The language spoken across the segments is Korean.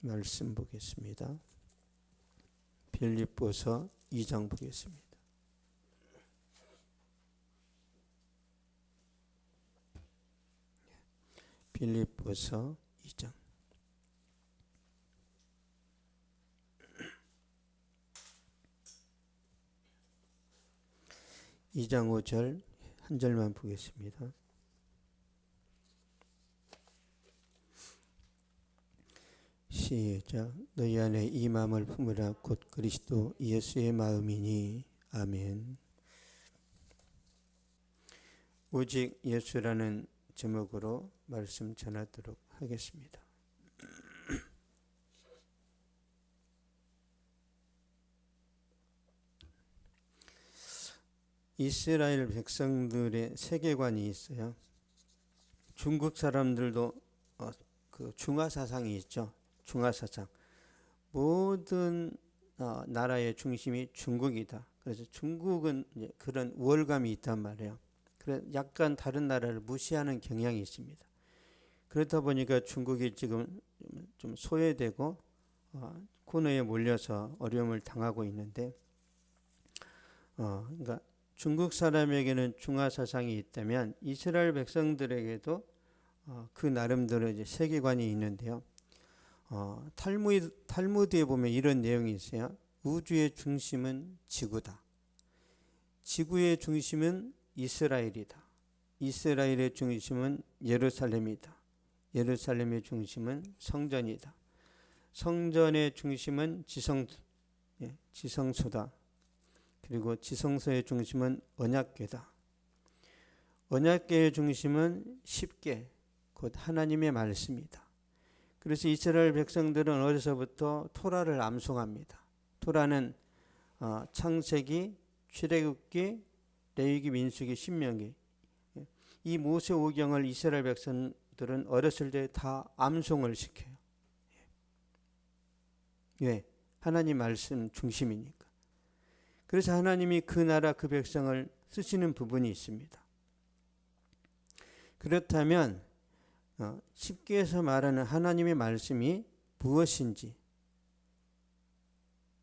말씀 보겠습니다. 빌립보서 2장 보겠습니다. 빌립보서 2장 2장 5절 한 절만 보겠습니다. 시작. 너희 안에 이 마음을 품으라. 곧 그리스도 예수의 마음이니. 아멘. 오직 예수라는 제목으로 말씀 전하도록 하겠습니다. 이스라엘 백성들의 세계관이 있어요. 중국 사람들도 그 중화사상이 있죠. 중화사상. 모든 나라의 중심이 중국이다. 그래서 중국은 이제 그런 우월감이 있단 말이에요. 그래서 약간 다른 나라를 무시하는 경향이 있습니다. 그렇다 보니까 중국이 지금 좀 소외되고 코너에 몰려서 어려움을 당하고 있는데, 그러니까 중국 사람에게는 중화사상이 있다면 이스라엘 백성들에게도 그 나름대로 이제 세계관이 있는데요. 탈무드에 보면 이런 내용이 있어요. 우주의 중심은 지구다. 지구의 중심은 이스라엘이다. 이스라엘의 중심은 예루살렘이다. 예루살렘의 중심은 성전이다. 성전의 중심은 지성소다. 그리고 지성소의 중심은 언약궤다. 언약궤의 중심은 십계, 곧 하나님의 말씀이다. 그래서 이스라엘 백성들은 어려서부터 토라를 암송합니다. 토라는 창세기, 출애굽기, 레위기, 민수기, 신명기, 이 모세오경을 이스라엘 백성들은 어렸을 때 다 암송을 시켜요. 왜? 하나님 말씀 중심이니까. 그래서 하나님이 그 나라 그 백성을 쓰시는 부분이 있습니다. 그렇다면 십계에서 말하는 하나님의 말씀이 무엇인지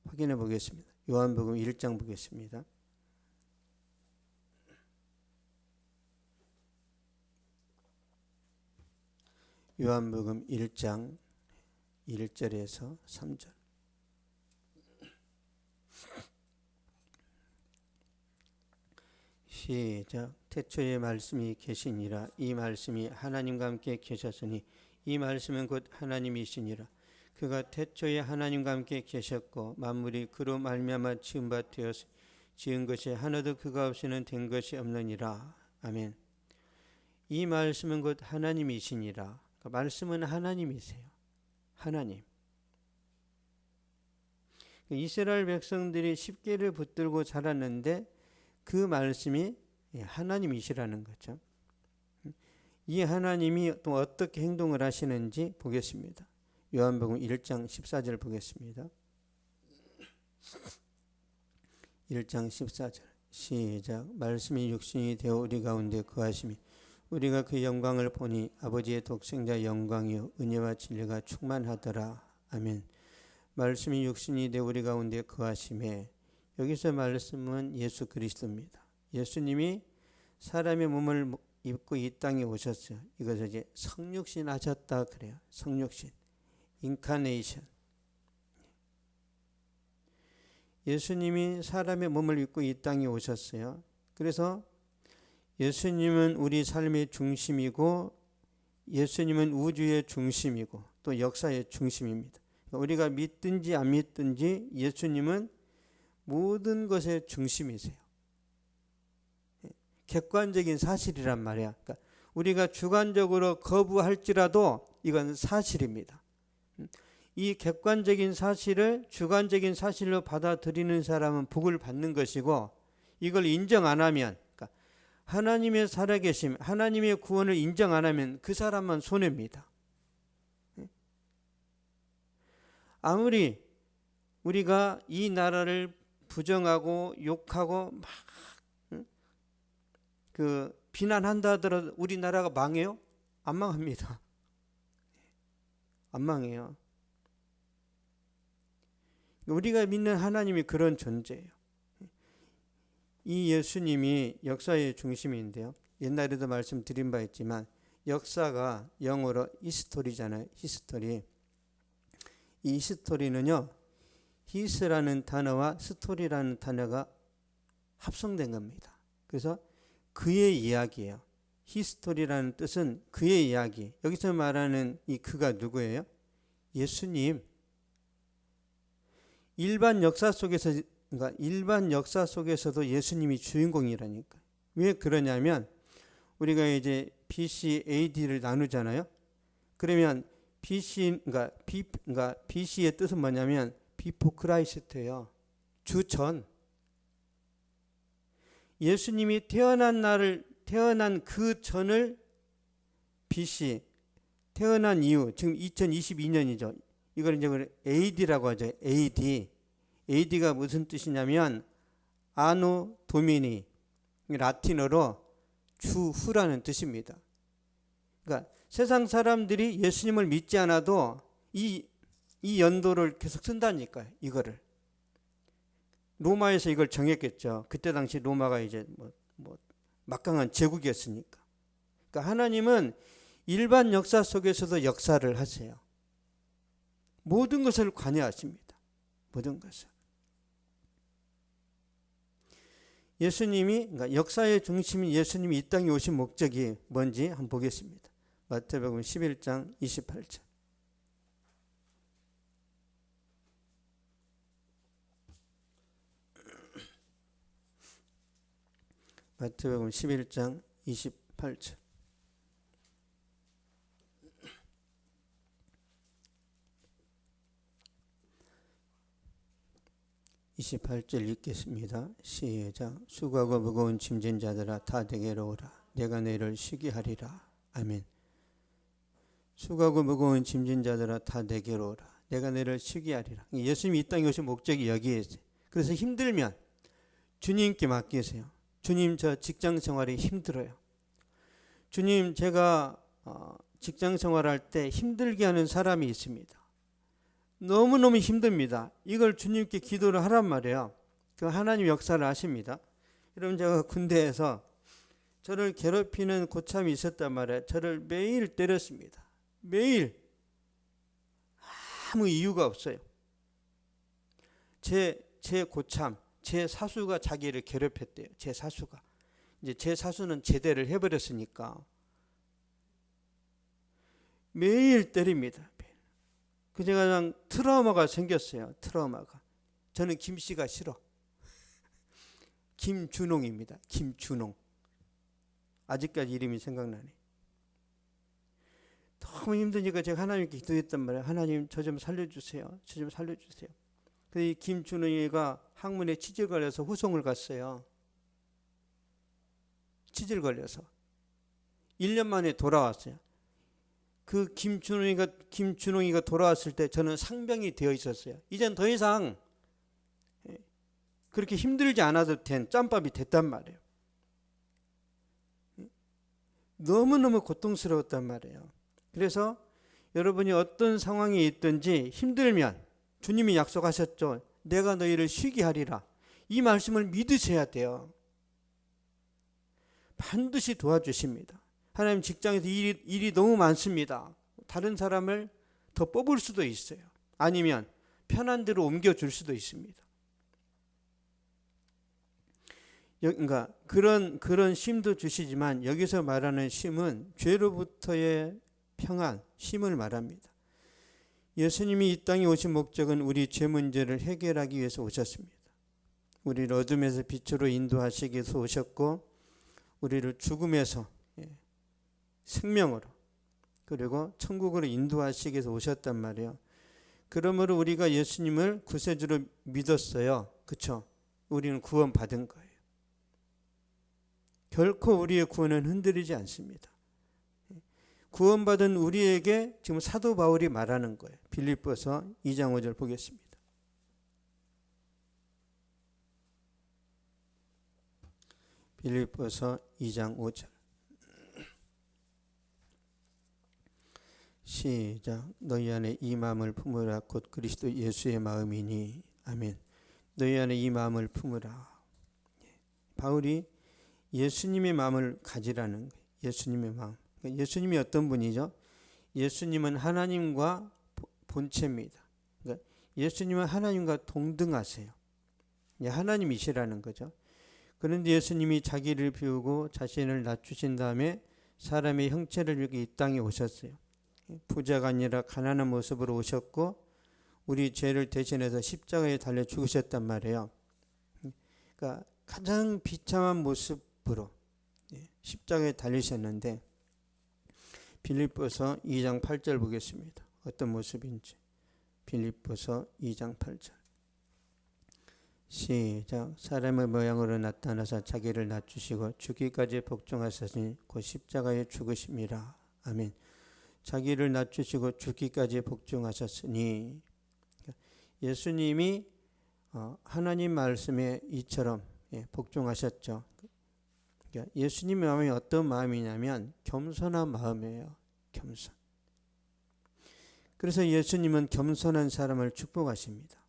확인해 보겠습니다. 요한복음 1장 보겠습니다. 요한복음 1장 1절에서 3절. 시작. 태초에 말씀이 계시니라. 이 말씀이 하나님과 함께 계셨으니 이 말씀은 곧 하나님이시니라. 그가 태초에 하나님과 함께 계셨고 만물이 그로 말미암아 지은 바 되었으니 지은 것이 하나도 그가 없이는 된 것이 없느니라. 아멘. 이 말씀은 곧 하나님이시니라. 그러니까 말씀은 하나님이세요. 하나님. 이스라엘 백성들이 십계를 붙들고 자랐는데 그 말씀이 하나님이시라는 거죠. 이 하나님이 또 어떻게 행동을 하시는지 보겠습니다. 요한복음 1장 14절 보겠습니다. 1장 14절 시작. 말씀이 육신이 되어 우리 가운데 거하심이 우리가 그 영광을 보니 아버지의 독생자 영광이요 은혜와 진리가 충만하더라. 아멘. 말씀이 육신이 되어 우리 가운데 거하심에, 여기서 말씀은 예수 그리스도입니다. 예수님이 사람의 몸을 입고 이 땅에 오셨어요. 이것을 이제 성육신 하셨다 그래요. 성육신, 인카네이션. 예수님이 사람의 몸을 입고 이 땅에 오셨어요. 그래서 예수님은 우리 삶의 중심이고 예수님은 우주의 중심이고 또 역사의 중심입니다. 우리가 믿든지 안 믿든지 예수님은 모든 것의 중심이세요. 객관적인 사실이란 말이야. 그러니까 우리가 주관적으로 거부할지라도 이건 사실입니다. 이 객관적인 사실을 주관적인 사실로 받아들이는 사람은 복을 받는 것이고, 이걸 인정 안 하면, 그러니까 하나님의 살아계심, 하나님의 구원을 인정 안 하면 그 사람만 손해입니다. 아무리 우리가 이 나라를 부정하고 욕하고 막 비난한다 하더라도 우리나라가 망해요? 안 망합니다. 안 망해요. 우리가 믿는 하나님이 그런 존재예요. 이 예수님이 역사의 중심인데요. 옛날에도 말씀드린 바 있지만 역사가 영어로 히스토리잖아요. 히스토리. 이 히스토리는요. 히스라는 단어와 스토리라는 단어가 합성된 겁니다. 그래서 그의 이야기예요. 히스토리라는 뜻은 그의 이야기. 여기서 말하는 이 그가 누구예요? 예수님. 일반 역사 속에서도 예수님이 주인공이라니까. 왜 그러냐면 우리가 이제 BC, AD를 나누잖아요. 그러면 BC의 뜻은 뭐냐면 비포 크라이스트예요. 주전. 예수님이 태어난 그 전을 BC, 태어난 이후, 지금 2022년이죠. 이걸 이제 AD라고 하죠. AD. AD가 무슨 뜻이냐면 아노 도미니, 라틴어로 주후라는 뜻입니다. 그러니까 세상 사람들이 예수님을 믿지 않아도 이 연도를 계속 쓴다니까요. 이거를. 로마에서 이걸 정했겠죠. 그때 당시 로마가 이제 막강한 제국이었으니까. 그러니까 하나님은 일반 역사 속에서도 역사를 하세요. 모든 것을 관여하십니다. 모든 것을. 그러니까 역사의 중심인 예수님이 이 땅에 오신 목적이 뭔지 한번 보겠습니다. 마태복음 11장 28절. 마태복음 11장 28절. 28절 읽겠습니다. 시작. 수고하고 무거운 짐진 자들아 다 내게로 오라. 내가 너희를 쉬게 하리라. 아멘. 수고하고 무거운 짐진 자들아 다 내게로 오라. 내가 너희를 쉬게 하리라. 예수님이 이 땅에 오신 목적이 여기에 있어요. 그래서 힘들면 주님께 맡기세요. 주님, 저 직장 생활이 힘들어요. 주님, 제가 직장 생활할 때 힘들게 하는 사람이 있습니다. 너무너무 힘듭니다. 이걸 주님께 기도를 하란 말이에요. 그 하나님 역사를 아십니다. 여러분, 제가 군대에서 저를 괴롭히는 고참이 있었단 말이에요. 저를 매일 때렸습니다. 매일. 아무 이유가 없어요. 제 고참, 제 사수가 자기를 괴롭혔대요. 제 사수가. 이제 제 사수는 제대를 해버렸으니까 매일 때립니다. 그 제가 그냥 트라우마가 생겼어요. 트라우마가. 저는 김씨가 싫어. 김준홍입니다. 김준홍. 아직까지 이름이 생각나네. 너무 힘드니까 제가 하나님께 기도했단 말이에요. 하나님, 저 좀 살려주세요. 저 좀 살려주세요. 그래서 이 김준홍이가 항문에 치질 걸려서 후송을 갔어요. 치질 걸려서 1년 만에 돌아왔어요. 그 김준홍이가 돌아왔을 때 저는 상병이 되어 있었어요. 이젠 더 이상 그렇게 힘들지 않아도 된 짬밥이 됐단 말이에요. 너무너무 고통스러웠단 말이에요. 그래서 여러분이 어떤 상황에 있든지 힘들면 주님이 약속하셨죠. 내가 너희를 쉬게 하리라. 이 말씀을 믿으셔야 돼요. 반드시 도와주십니다. 하나님, 직장에서 일이 너무 많습니다. 다른 사람을 더 뽑을 수도 있어요. 아니면 편한 대로 옮겨줄 수도 있습니다. 그러니까 그런 쉼도 주시지만 여기서 말하는 쉼은 죄로부터의 평안, 쉼을 말합니다. 예수님이 이 땅에 오신 목적은 우리 죄 문제를 해결하기 위해서 오셨습니다. 우리를 어둠에서 빛으로 인도하시기 위해서 오셨고, 우리를 죽음에서 생명으로, 그리고 천국으로 인도하시기 위해서 오셨단 말이에요. 그러므로 우리가 예수님을 구세주로 믿었어요. 그렇죠? 우리는 구원받은 거예요. 결코 우리의 구원은 흔들리지 않습니다. 구원받은 우리에게 지금 사도 바울이 말하는 거예요. 빌립보서 2장 5절 보겠습니다. 빌립보서 2장 5절. 시작. 너희 안에 이 마음을 품으라. 곧 그리스도 예수의 마음이니. 아멘. 너희 안에 이 마음을 품으라. 바울이 예수님의 마음을 가지라는 거예요. 예수님의 마음. 예수님이 어떤 분이죠? 예수님은 하나님과 본체입니다. 그러니까 예수님은 하나님과 동등하세요. 하나님이시라는 거죠. 그런데 예수님이 자기를 비우고 자신을 낮추신 다음에 사람의 형체를 입고 이 땅에 오셨어요. 부자가 아니라 가난한 모습으로 오셨고 우리 죄를 대신해서 십자가에 달려 죽으셨단 말이에요. 그러니까 가장 비참한 모습으로 십자가에 달리셨는데, 빌립보서 2장 8절 보겠습니다. 어떤 모습인지. 빌립보서 2장 8절. 시작. 사람의 모양으로 나타나서 자기를 낮추시고 죽기까지 복종하셨으니 곧 십자가에 죽으심이라. 아멘. 자기를 낮추시고 죽기까지 복종하셨으니, 예수님이 하나님 말씀에 이처럼 복종하셨죠. 예수님의 마음이 어떤 마음이냐면 겸손한 마음이에요. 겸손. 그래서 예수님은 겸손한 사람을 축복하십니다.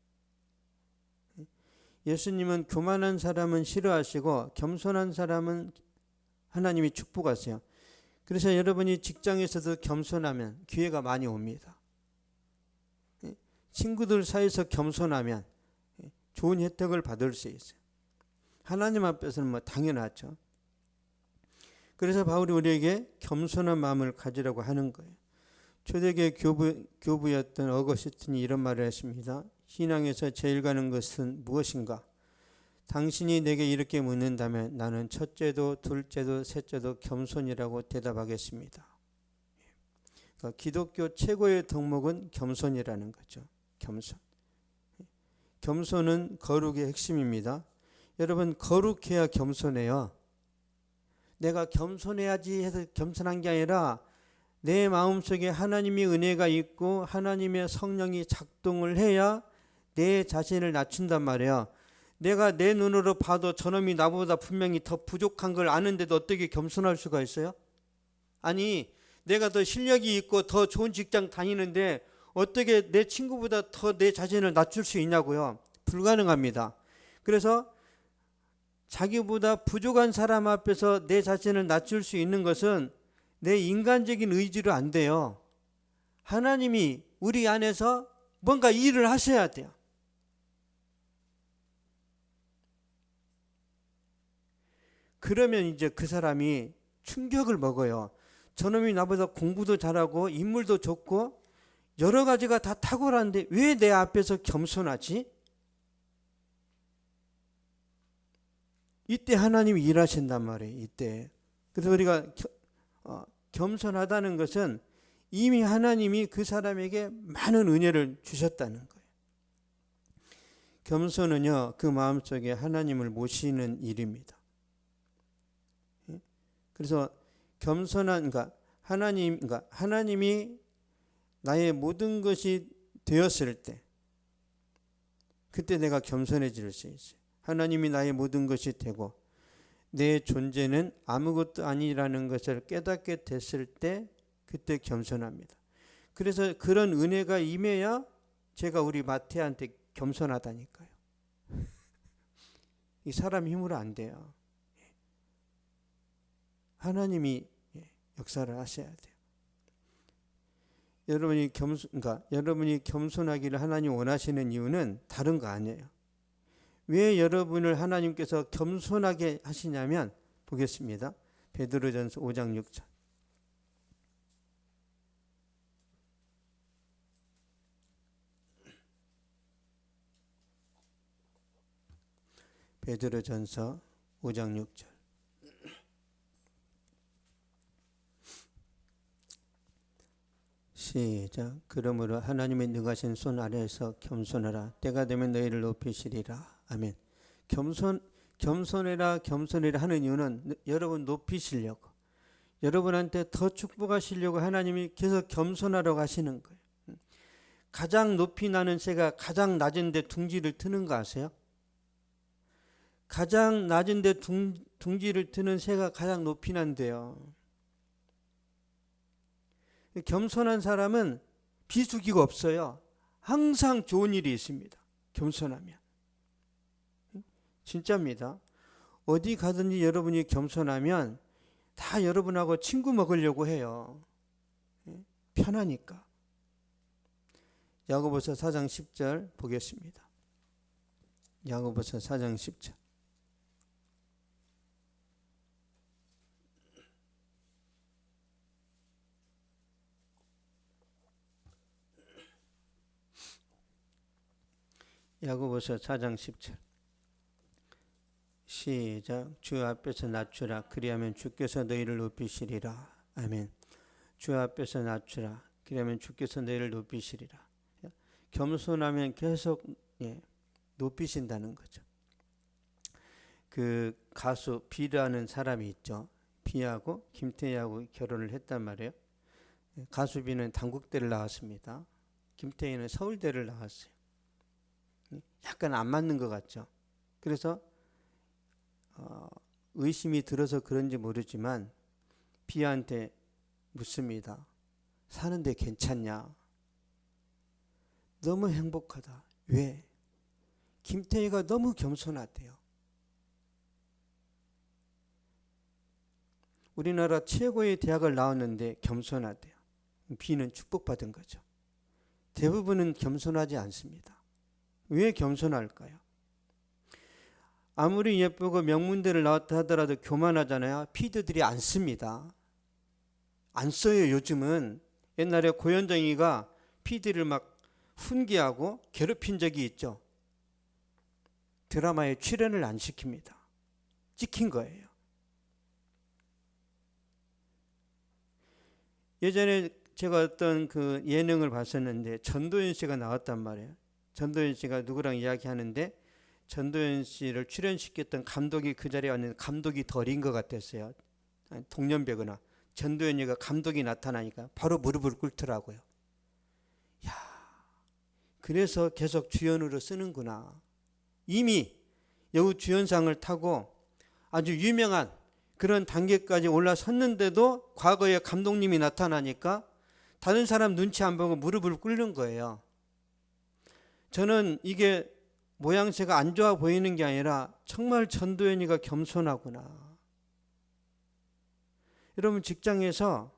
예수님은 교만한 사람은 싫어하시고 겸손한 사람은 하나님이 축복하세요. 그래서 여러분이 직장에서도 겸손하면 기회가 많이 옵니다. 친구들 사이에서 겸손하면 좋은 혜택을 받을 수 있어요. 하나님 앞에서는 뭐 당연하죠. 그래서 바울이 우리에게 겸손한 마음을 가지라고 하는 거예요. 초대교회 교부였던 어거스틴이 이런 말을 했습니다. 신앙에서 제일 가는 것은 무엇인가? 당신이 내게 이렇게 묻는다면 나는 첫째도 둘째도 셋째도 겸손이라고 대답하겠습니다. 그러니까 기독교 최고의 덕목은 겸손이라는 거죠. 겸손. 겸손은 거룩의 핵심입니다. 여러분, 거룩해야 겸손해요. 내가 겸손해야지 해서 겸손한 게 아니라 내 마음속에 하나님의 은혜가 있고 하나님의 성령이 작동을 해야 내 자신을 낮춘단 말이에요. 내가 내 눈으로 봐도 저놈이 나보다 분명히 더 부족한 걸 아는데도 어떻게 겸손할 수가 있어요? 아니, 내가 더 실력이 있고 더 좋은 직장 다니는데 어떻게 내 친구보다 더 내 자신을 낮출 수 있냐고요? 불가능합니다. 그래서 자기보다 부족한 사람 앞에서 내 자신을 낮출 수 있는 것은 내 인간적인 의지로 안 돼요. 하나님이 우리 안에서 뭔가 일을 하셔야 돼요. 그러면 이제 그 사람이 충격을 먹어요. 저놈이 나보다 공부도 잘하고 인물도 좋고 여러 가지가 다 탁월한데 왜 내 앞에서 겸손하지? 이때 하나님이 일하신단 말이에요. 이때. 그래서 우리가 겸손하다는 것은 이미 하나님이 그 사람에게 많은 은혜를 주셨다는 거예요. 겸손은요, 그 마음속에 하나님을 모시는 일입니다. 그래서 겸손한, 그러니까 하나님이 나의 모든 것이 되었을 때, 그때 내가 겸손해질 수 있어요. 하나님이 나의 모든 것이 되고 내 존재는 아무것도 아니라는 것을 깨닫게 됐을 때 그때 겸손합니다. 그래서 그런 은혜가 임해야 제가 우리 마태한테 겸손하다니까요. 이 사람 힘으로 안 돼요. 하나님이 역사를 하셔야 돼요. 여러분이 겸손하기를 하나님 원하시는 이유는 다른 거 아니에요. 왜 여러분을 하나님께서 겸손하게 하시냐면, 보겠습니다. 베드로전서 5장 6절. 베드로전서 5장 6절. 시작. 그러므로 하나님의 능하신 손 아래에서 겸손하라. 때가 되면 너희를 높이시리라. 아멘. 겸손해라 하는 이유는 여러분 높이시려고, 여러분한테 더 축복하시려고 하나님이 계속 겸손하라고 하시는 거예요. 가장 높이 나는 새가 가장 낮은 데 둥지를 트는 거 아세요? 가장 낮은 데 둥지를 트는 새가 가장 높이 난대요. 겸손한 사람은 비수기가 없어요. 항상 좋은 일이 있습니다. 겸손하면. 진짜입니다. 어디 가든지 여러분이 겸손하면 다 여러분하고 친구 먹으려고 해요. 편하니까. 야고보서 4장 10절 보겠습니다. 야고보서 4장 10절. 야고보서 4장 10절. 시작. 주 앞에서 낮추라. 그리하면 주께서 너희를 높이시리라. 아멘. 주 앞에서 낮추라. 그리하면 주께서 너희를 높이시리라. 겸손하면 계속 높이신다는 거죠. 그 가수 비라는 사람이 있죠. 비하고 김태희하고 결혼을 했단 말이에요. 가수 비는 단국대를 나왔습니다. 김태희는 서울대를 나왔어요. 약간 안 맞는 것 같죠. 그래서 의심이 들어서 그런지 모르지만 비한테 묻습니다. 사는데 괜찮냐? 너무 행복하다. 왜? 김태희가 너무 겸손하대요. 우리나라 최고의 대학을 나왔는데 겸손하대요. 비는 축복받은 거죠. 대부분은 겸손하지 않습니다. 왜 겸손할까요? 아무리 예쁘고 명문대를 나왔다 하더라도 교만하잖아요. 피드들이 안 씁니다. 안 써요. 요즘은. 옛날에 고현정이가 피디를 막 훈계하고 괴롭힌 적이 있죠. 드라마에 출연을 안 시킵니다. 찍힌 거예요. 예전에 제가 어떤 그 예능을 봤었는데 전도연 씨가 나왔단 말이에요. 전도연 씨가 누구랑 이야기하는데 전도연 씨를 출연시켰던 감독이 그 자리에 왔는데 감독이 덜인 것 같았어요. 동년배거나. 전도연이가 감독이 나타나니까 바로 무릎을 꿇더라고요. 야, 그래서 계속 주연으로 쓰는구나. 이미 여우 주연상을 타고 아주 유명한 그런 단계까지 올라섰는데도 과거에 감독님이 나타나니까 다른 사람 눈치 안 보고 무릎을 꿇는 거예요. 저는 이게 모양새가 안 좋아 보이는 게 아니라 정말 전도연이가 겸손하구나. 여러분 직장에서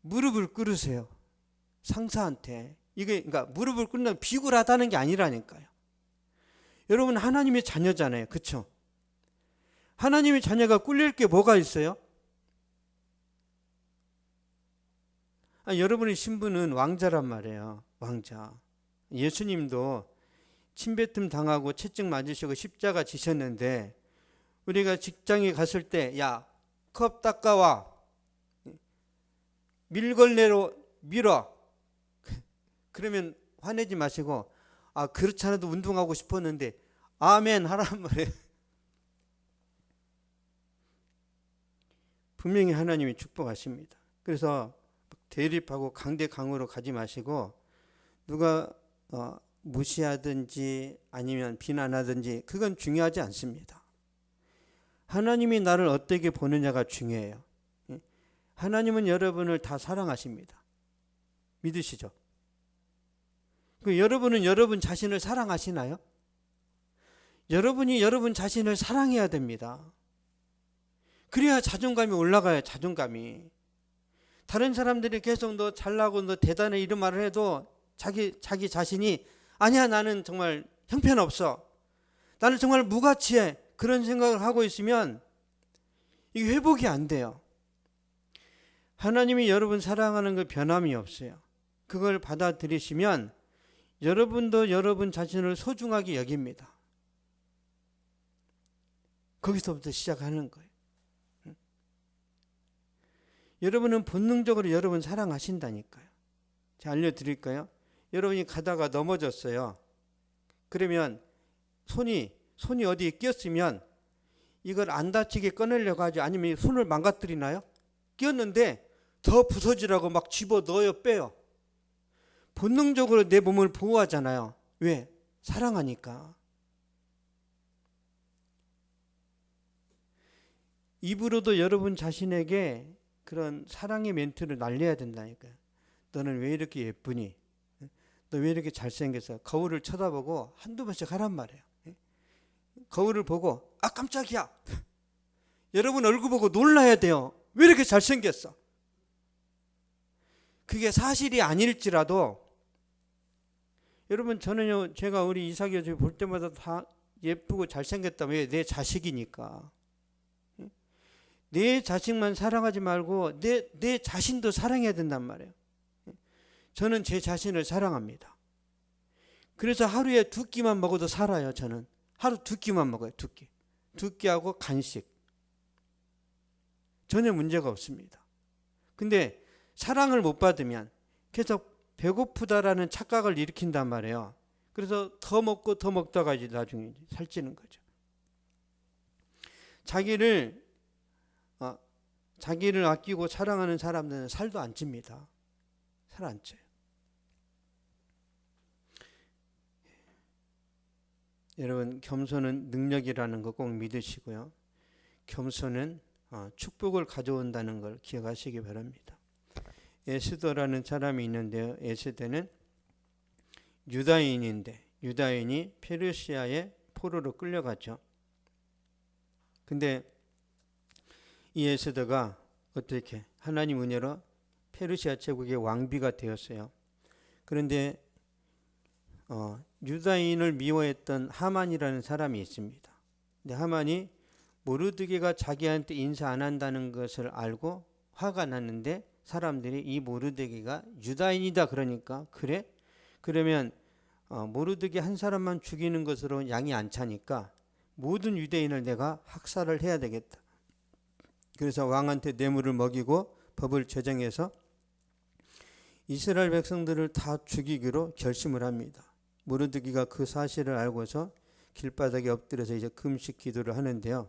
무릎을 꿇으세요. 상사한테. 이게 그러니까 무릎을 꿇는다고 비굴하다는 게 아니라니까요. 여러분 하나님의 자녀잖아요. 그렇죠? 하나님의 자녀가 꿀릴 게 뭐가 있어요? 여러분의 신분은 왕자란 말이에요. 왕자. 예수님도 침뱉음 당하고 채찍 맞으시고 십자가 지셨는데 우리가 직장에 갔을 때 야, 컵 닦아와. 밀걸레로 밀어. 그러면 화내지 마시고 그렇지 않아도 운동하고 싶었는데 아멘 하란 말이에요. 분명히 하나님이 축복하십니다. 그래서 대립하고 강대강으로 가지 마시고 누가 무시하든지 아니면 비난하든지 그건 중요하지 않습니다. 하나님이 나를 어떻게 보느냐가 중요해요. 하나님은 여러분을 다 사랑하십니다. 믿으시죠? 여러분은 여러분 자신을 사랑하시나요? 여러분이 여러분 자신을 사랑해야 됩니다. 그래야 자존감이 올라가요. 자존감이. 다른 사람들이 계속 너 잘나고 너 대단해 이런 말을 해도 자기 자신이 아니야 나는 정말 형편없어. 나는 정말 무가치해. 그런 생각을 하고 있으면 이게 회복이 안 돼요. 하나님이 여러분 사랑하는 그 변함이 없어요. 그걸 받아들이시면 여러분도 여러분 자신을 소중하게 여깁니다. 거기서부터 시작하는 거예요. 여러분은 본능적으로 여러분 사랑하신다니까요. 제가 알려드릴까요? 여러분이 가다가 넘어졌어요. 그러면 손이 어디에 끼었으면 이걸 안 다치게 꺼내려고 하죠. 아니면 손을 망가뜨리나요? 끼었는데 더 부서지라고 막 집어 넣어요, 빼요. 본능적으로 내 몸을 보호하잖아요. 왜? 사랑하니까. 입으로도 여러분 자신에게 그런 사랑의 멘트를 날려야 된다니까요. 너는 왜 이렇게 예쁘니? 너 왜 이렇게 잘생겼어? 거울을 쳐다보고 한두 번씩 하란 말이에요. 거울을 보고 아 깜짝이야. 여러분 얼굴 보고 놀라야 돼요. 왜 이렇게 잘생겼어? 그게 사실이 아닐지라도 여러분 저는요 제가 우리 이삭이 볼 때마다 다 예쁘고 잘생겼다. 왜? 내 자식이니까. 내 자식만 사랑하지 말고 내 자신도 사랑해야 된단 말이에요. 저는 제 자신을 사랑합니다. 그래서 하루에 2끼만 먹어도 살아요. 저는 하루 2끼만 먹어요. 2끼. 2끼하고 간식. 전혀 문제가 없습니다. 근데 사랑을 못 받으면 계속 배고프다라는 착각을 일으킨단 말이에요. 그래서 더 먹고 더 먹다가 이제 나중에 살찌는 거죠. 자기를 아끼고 사랑하는 사람들은 살도 안 찝니다. 살 안 쪄요. 여러분 겸손은 능력이라는 거 꼭 믿으시고요. 겸손은 축복을 가져온다는 걸 기억하시기 바랍니다. 에스더라는 사람이 있는데요. 에스더는 유다인인데 유다인이 페르시아의 포로로 끌려갔죠. 근데 이 에스더가 어떻게 하나님 은혜로 페르시아 제국의 왕비가 되었어요. 그런데 유다인을 미워했던 하만이라는 사람이 있습니다. 근데 하만이 모르드게가 자기한테 인사 안 한다는 것을 알고 화가 났는데 사람들이 이 모르드게가 유다인이다 그러니까 그래? 그러면 모르드게 한 사람만 죽이는 것으로 양이 안 차니까 모든 유대인을 내가 학살을 해야 되겠다. 그래서 왕한테 뇌물을 먹이고 법을 제정해서 이스라엘 백성들을 다 죽이기로 결심을 합니다. 모르드게가 그 사실을 알고서 길바닥에 엎드려서 이제 금식 기도를 하는데요.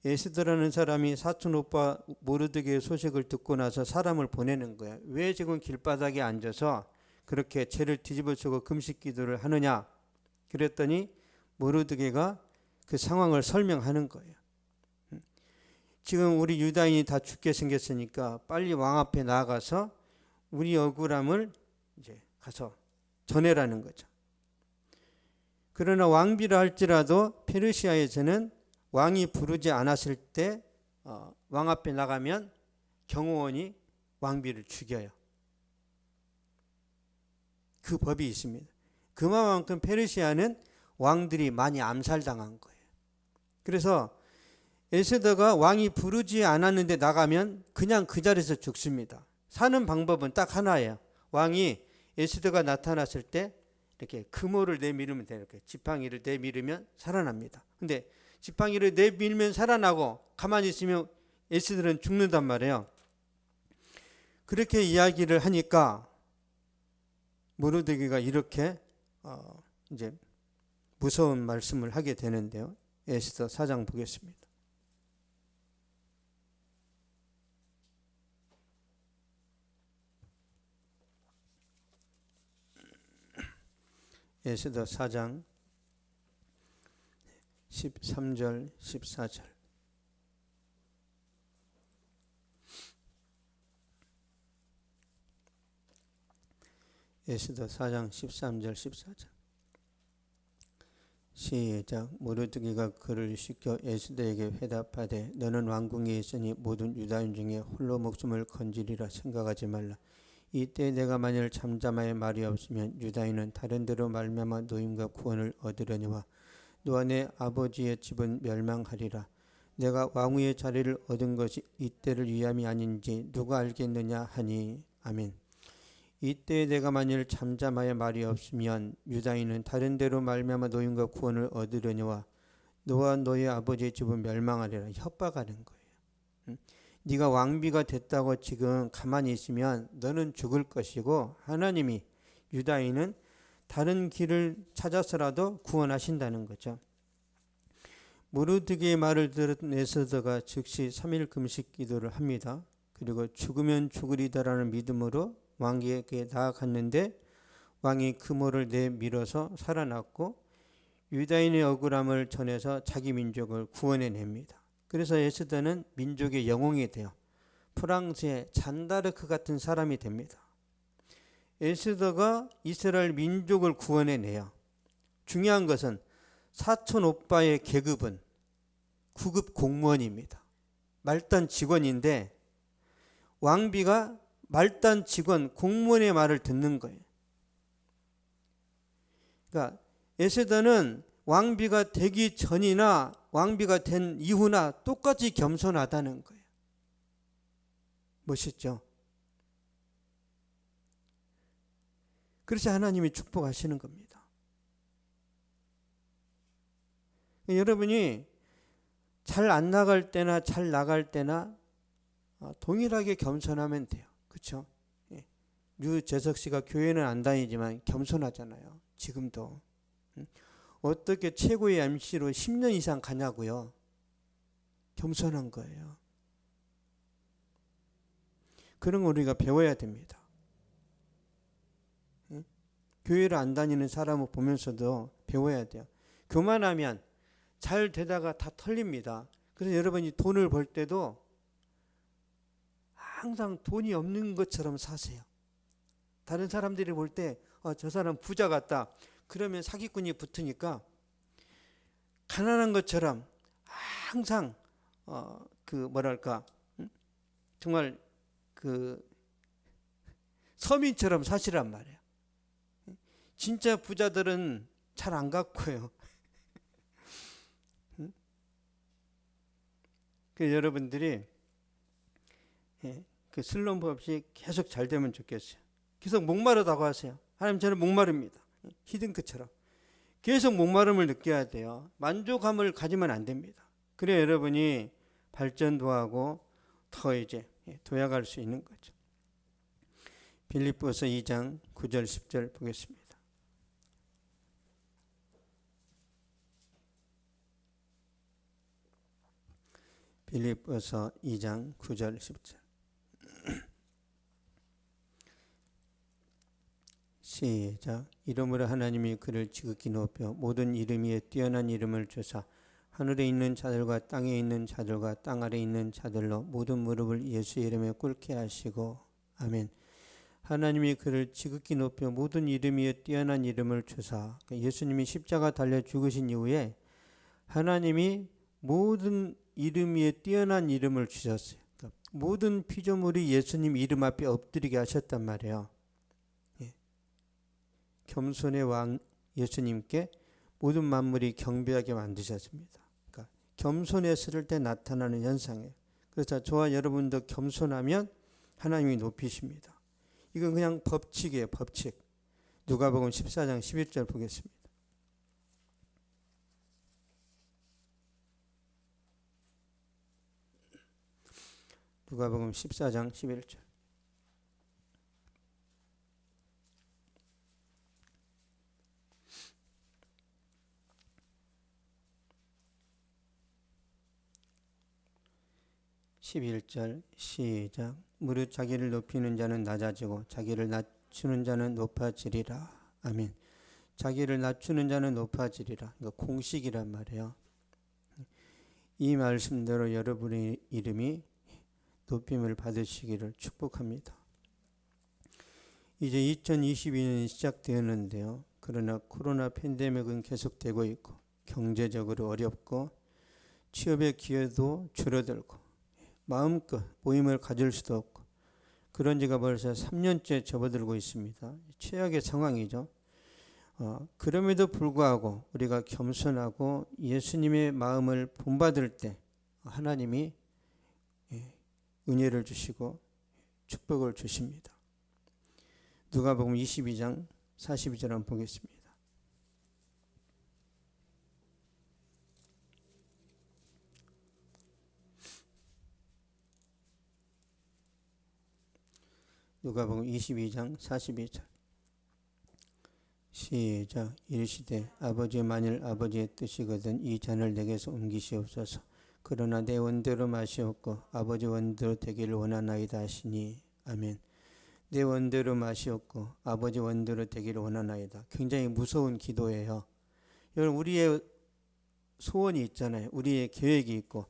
에스더라는 사람이 사촌 오빠 모르드게의 소식을 듣고 나서 사람을 보내는 거예요. 왜 지금 길바닥에 앉아서 그렇게 죄를 뒤집어쓰고 금식 기도를 하느냐? 그랬더니 모르드게가 그 상황을 설명하는 거예요. 지금 우리 유다인이 다 죽게 생겼으니까 빨리 왕 앞에 나가서 우리 억울함을 이제 가서 전해라는 거죠. 그러나 왕비라 할지라도 페르시아에서는 왕이 부르지 않았을 때 왕 앞에 나가면 경호원이 왕비를 죽여요. 그 법이 있습니다. 그만큼 페르시아는 왕들이 많이 암살당한 거예요. 그래서 에스더가 왕이 부르지 않았는데 나가면 그냥 그 자리에서 죽습니다. 사는 방법은 딱 하나예요. 왕이 에스더가 나타났을 때 이렇게 금호를 내밀으면 돼요. 이렇게 지팡이를 내밀으면 살아납니다. 근데 지팡이를 내밀면 살아나고 가만히 있으면 에스더는 죽는단 말이에요. 그렇게 이야기를 하니까 모르드게가 이렇게 이제 무서운 말씀을 하게 되는데요. 에스더 4장 보겠습니다. 에스더 4장 13절 14절 에스더 4장 13절 14절 시작. 모르드게가 그를 시켜 에스더에게 회답하되 너는 왕궁에 있으니 모든 유다인 중에 홀로 목숨을 건지리라 생각하지 말라. 이때 내가 만일 잠잠하여 말이 없으면 유다인은 다른 데로 말미암아 노임과 구원을 얻으려니와 너와 내 아버지의 집은 멸망하리라. 내가 왕위의 자리를 얻은 것이 이때를 위함이 아닌지 누가 알겠느냐 하니. 아멘. 이때 내가 만일 잠잠하여 말이 없으면 유다인은 다른 데로 말미암아 노임과 구원을 얻으려니와 너와 너의 아버지의 집은 멸망하리라. 협박하는 거예요. 네가 왕비가 됐다고 지금 가만히 있으면 너는 죽을 것이고 하나님이 유다인은 다른 길을 찾아서라도 구원하신다는 거죠. 모르드게의 말을 들은 에스더가 즉시 3일 금식 기도를 합니다. 그리고 죽으면 죽으리다라는 믿음으로 왕에게 나아갔는데 왕이 금호를 내밀어서 살아났고 유다인의 억울함을 전해서 자기 민족을 구원해냅니다. 그래서 에스더는 민족의 영웅이 돼요. 프랑스의 잔다르크 같은 사람이 됩니다. 에스더가 이스라엘 민족을 구원해내요. 중요한 것은 사촌 오빠의 계급은 9급 공무원입니다. 말단 직원인데 왕비가 말단 직원 공무원의 말을 듣는 거예요. 그러니까 에스더는 왕비가 되기 전이나 왕비가 된 이후나 똑같이 겸손하다는 거예요. 멋있죠? 그래서 하나님이 축복하시는 겁니다. 여러분이 잘 안 나갈 때나 잘 나갈 때나 동일하게 겸손하면 돼요. 그렇죠? 유재석 씨가 교회는 안 다니지만 겸손하잖아요. 지금도. 어떻게 최고의 MC로 10년 이상 가냐고요. 겸손한 거예요. 그런 거 우리가 배워야 됩니다. 교회를 안 다니는 사람을 보면서도 배워야 돼요. 교만하면 잘 되다가 다 털립니다. 그래서 여러분이 돈을 벌 때도 항상 돈이 없는 것처럼 사세요. 다른 사람들이 볼 때 저 사람 부자 같다. 그러면 사기꾼이 붙으니까 가난한 것처럼 항상 정말 서민처럼 사시란 말이에요. 진짜 부자들은 잘 안 갚고요. 그래서 여러분들이 그 슬럼프 없이 계속 잘 되면 좋겠어요. 계속 목마르다고 하세요. 하나님, 저는 목마릅니다. 히딩크처럼 계속 목마름을 느껴야 돼요. 만족함을 가지면 안 됩니다. 그래야 여러분이 발전도 하고 더 이제 도약할 수 있는 거죠. 빌립보서 2장 9절 10절 보겠습니다. 빌립보서 2장 9절 10절 시작. 이러므로 하나님이 그를 지극히 높여 모든 이름 위에 뛰어난 이름을 주사 하늘에 있는 자들과 땅에 있는 자들과 땅 아래에 있는 자들로 모든 무릎을 예수 이름에 꿇게 하시고. 아멘. 하나님이 그를 지극히 높여 모든 이름 위에 뛰어난 이름을 주사, 예수님이 십자가 달려 죽으신 이후에 하나님이 모든 이름 위에 뛰어난 이름을 주셨어요. 그러니까 모든 피조물이 예수님 이름 앞에 엎드리게 하셨단 말이에요. 겸손의 왕 예수님께 모든 만물이 경배하게 만드셨습니다. 그러니까 겸손했을 때 나타나는 현상이에요. 그래서 저와 여러분도 겸손하면 하나님이 높이십니다. 이건 그냥 법칙이에요. 법칙. 누가복음 14장 11절 보겠습니다. 누가복음 14장 11절. 시작. 무릇 자기를 높이는 자는 낮아지고 자기를 낮추는 자는 높아지리라. 아멘. 자기를 낮추는 자는 높아지리라. 이거 공식이란 말이에요. 이 말씀대로 여러분의 이름이 높임을 받으시기를 축복합니다. 이제 2022년이 시작되었는데요. 그러나 코로나 팬데믹은 계속되고 있고 경제적으로 어렵고 취업의 기회도 줄어들고 마음껏 모임을 가질 수도 없고 그런 지가 벌써 3년째 접어들고 있습니다. 최악의 상황이죠. 그럼에도 불구하고 우리가 겸손하고 예수님의 마음을 본받을 때 하나님이 은혜를 주시고 축복을 주십니다. 누가복음 22장 42절 한번 보겠습니다. 누가복음 22장 42절 시작. 이르시되 아버지 만일 아버지의 뜻이거든 이 잔을 내게서 옮기시옵소서. 그러나 내 원대로 마시옵고 아버지 원대로 되기를 원하나이다 하시니. 아멘. 내 원대로 마시옵고 아버지 원대로 되기를 원하나이다. 굉장히 무서운 기도예요. 여러분, 우리의 소원이 있잖아요. 우리의 계획이 있고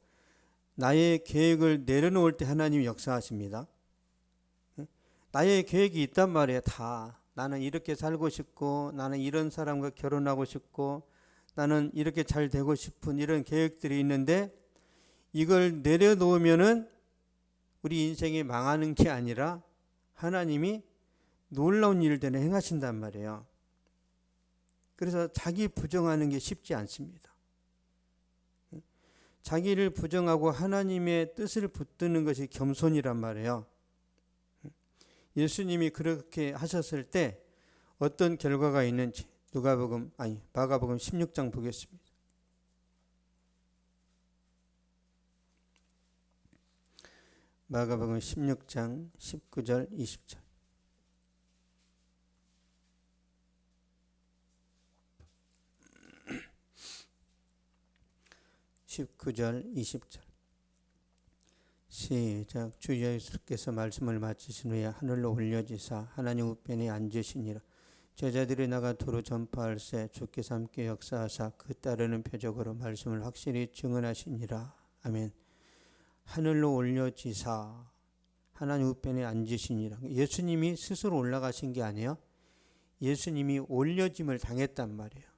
나의 계획을 내려놓을 때 하나님이 역사하십니다. 나의 계획이 있단 말이에요. 다. 나는 이렇게 살고 싶고, 나는 이런 사람과 결혼하고 싶고, 나는 이렇게 잘 되고 싶은 이런 계획들이 있는데, 이걸 내려놓으면은 우리 인생이 망하는 게 아니라 하나님이 놀라운 일들을 행하신단 말이에요. 그래서 자기 부정하는 게 쉽지 않습니다. 자기를 부정하고 하나님의 뜻을 붙드는 것이 겸손이란 말이에요. 예수님이 그렇게 하셨을 때 어떤 결과가 있는지 마가복음 16장 보겠습니다. 마가복음 16장 19절 20절. 19절 20절 시작. 주 예수께서 말씀을 마치신 후에 하늘로 올려지사 하나님 우편에 앉으시니라. 제자들이 나가 도로 전파할새 주께서 함께 역사하사 그 따르는 표적으로 말씀을 확실히 증언하시니라. 아멘. 하늘로 올려지사 하나님 우편에 앉으시니라. 예수님이 스스로 올라가신 게 아니에요. 예수님이 올려짐을 당했단 말이에요.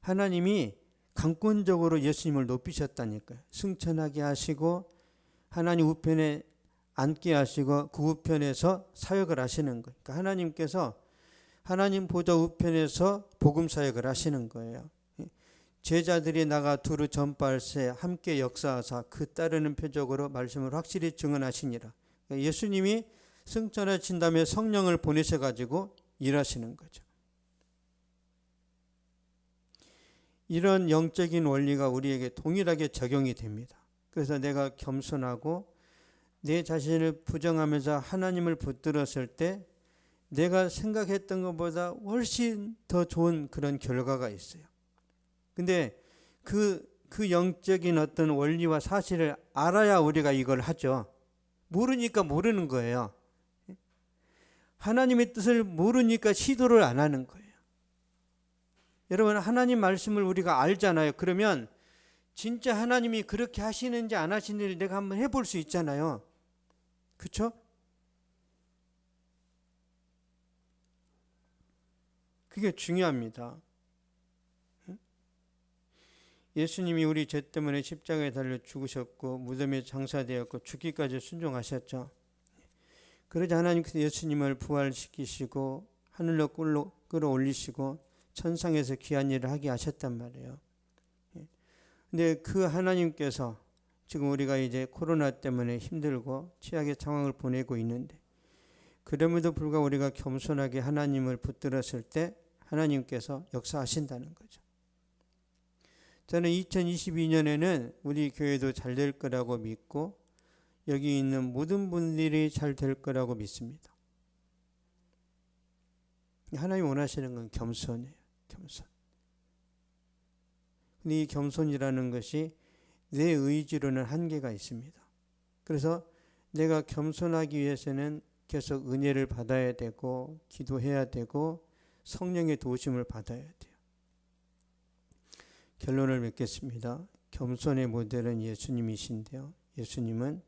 하나님이 강권적으로 예수님을 높이셨다니까요. 승천하게 하시고 하나님 우편에 앉게 하시고 그 우편에서 사역을 하시는 거예요. 그러니까 하나님께서 하나님 보좌 우편에서 복음 사역을 하시는 거예요. 제자들이 나가 두루 전파할새 함께 역사하사 그 따르는 표적으로 말씀을 확실히 증언하시니라. 그러니까 예수님이 승천하신 다음에 성령을 보내셔가지고 일하시는 거죠. 이런 영적인 원리가 우리에게 동일하게 적용이 됩니다. 그래서 내가 겸손하고 내 자신을 부정하면서 하나님을 붙들었을 때 내가 생각했던 것보다 훨씬 더 좋은 그런 결과가 있어요. 근데 그 영적인 어떤 원리와 사실을 알아야 우리가 이걸 하죠. 모르니까 모르는 거예요. 하나님의 뜻을 모르니까 시도를 안 하는 거예요. 여러분, 하나님 말씀을 우리가 알잖아요. 그러면 진짜 하나님이 그렇게 하시는지 안 하시는지 내가 한번 해볼 수 있잖아요. 그렇죠? 그게 중요합니다. 예수님이 우리 죄 때문에 십자가에 달려 죽으셨고 무덤에 장사되었고 죽기까지 순종하셨죠. 그러자 하나님께서 예수님을 부활시키시고 하늘로 끌어올리시고 천상에서 귀한 일을 하게 하셨단 말이에요. 근데 그 하나님께서 지금 우리가 이제 코로나 때문에 힘들고 최악의 상황을 보내고 있는데 그럼에도 불구하고 우리가 겸손하게 하나님을 붙들었을 때 하나님께서 역사하신다는 거죠. 저는 2022년에는 우리 교회도 잘 될 거라고 믿고 여기 있는 모든 분들이 잘 될 거라고 믿습니다. 하나님 원하시는 건 겸손이에요. 겸손. 근데 이 겸손이라는 것이 내 의지로는 한계가 있습니다. 그래서 내가 겸손하기 위해서는 계속 은혜를 받아야 되고 기도해야 되고 성령의 도우심을 받아야 돼요. 결론을 맺겠습니다. 겸손의 모델은 예수님이신데요. 예수님은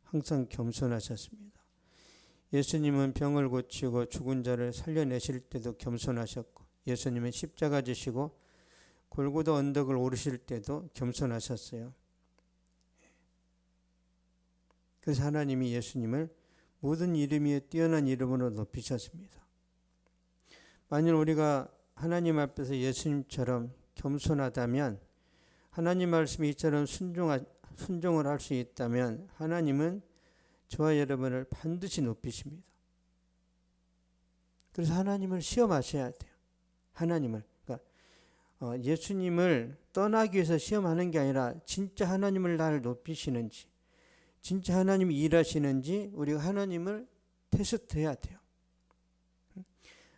항상 겸손하셨습니다. 예수님은 병을 고치고 죽은 자를 살려내실 때도 겸손하셨고 예수님은 십자가 지시고 골고다 언덕을 오르실 때도 겸손하셨어요. 그래서 하나님이 예수님을 모든 이름 위에 뛰어난 이름으로 높이셨습니다. 만일 우리가 하나님 앞에서 예수님처럼 겸손하다면 하나님 말씀이 이처럼 순종을 할 수 있다면 하나님은 저와 여러분을 반드시 높이십니다. 그래서 하나님을 시험하셔야 돼요. 하나님을. 그러니까 예수님을 떠나기 위해서 시험하는 게 아니라 진짜 하나님을 나를 높이시는지 진짜 하나님이 일하시는지 우리가 하나님을 테스트해야 돼요.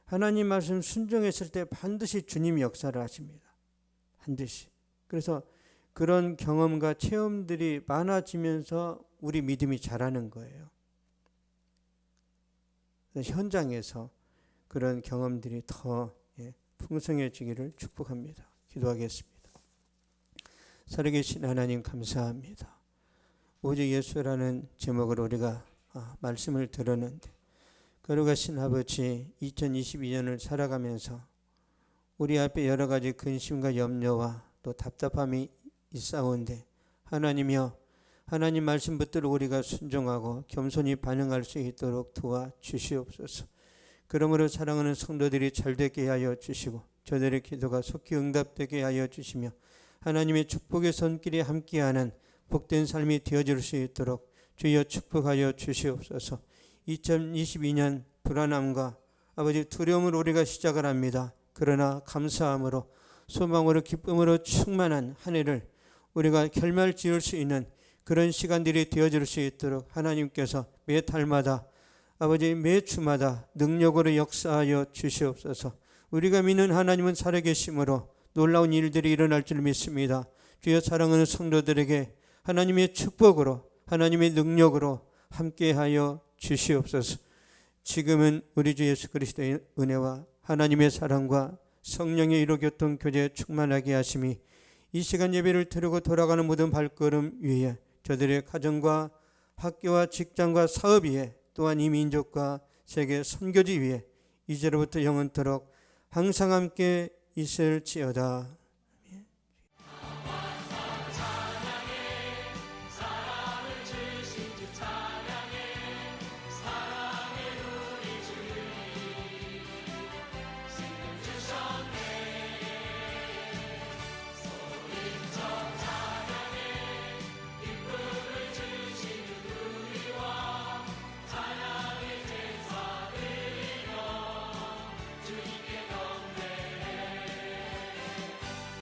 하나님 말씀 순종했을 때 반드시 주님이 역사를 하십니다. 반드시. 그래서 그런 경험과 체험들이 많아지면서 우리 믿음이 자라는 거예요. 현장에서 그런 경험들이 더 풍성해지기를 축복합니다. 기도하겠습니다. 살아계신 하나님 감사합니다. 오직 예수라는 제목으로 우리가 말씀을 들었는데 거룩하신 아버지, 2022년을 살아가면서 우리 앞에 여러 가지 근심과 염려와 또 답답함이 있사온데 하나님이여, 하나님 말씀 붙들어 우리가 순종하고 겸손히 반응할 수 있도록 도와주시옵소서. 그러므로 사랑하는 성도들이 잘되게 하여 주시고 저들의 기도가 속히 응답되게 하여 주시며 하나님의 축복의 손길이 함께하는 복된 삶이 되어질 수 있도록 주여 축복하여 주시옵소서. 2022년 불안함과 아버지 두려움으로 우리가 시작을 합니다. 그러나 감사함으로 소망으로 기쁨으로 충만한 한 해를 우리가 결말 지을 수 있는 그런 시간들이 되어질 수 있도록 하나님께서 매 달마다 아버지 매 주마다 능력으로 역사하여 주시옵소서. 우리가 믿는 하나님은 살아계심으로 놀라운 일들이 일어날 줄 믿습니다. 주여 사랑하는 성도들에게 하나님의 축복으로 하나님의 능력으로 함께하여 주시옵소서. 지금은 우리 주 예수 그리스도의 은혜와 하나님의 사랑과 성령의 이로 교통 교제에 충만하게 하심이 이 시간 예배를 드리고 돌아가는 모든 발걸음 위에 저들의 가정과 학교와 직장과 사업 위에 또한 이 민족과 세계 선교지 위에 이제로부터 영원토록 항상 함께 있을지어다.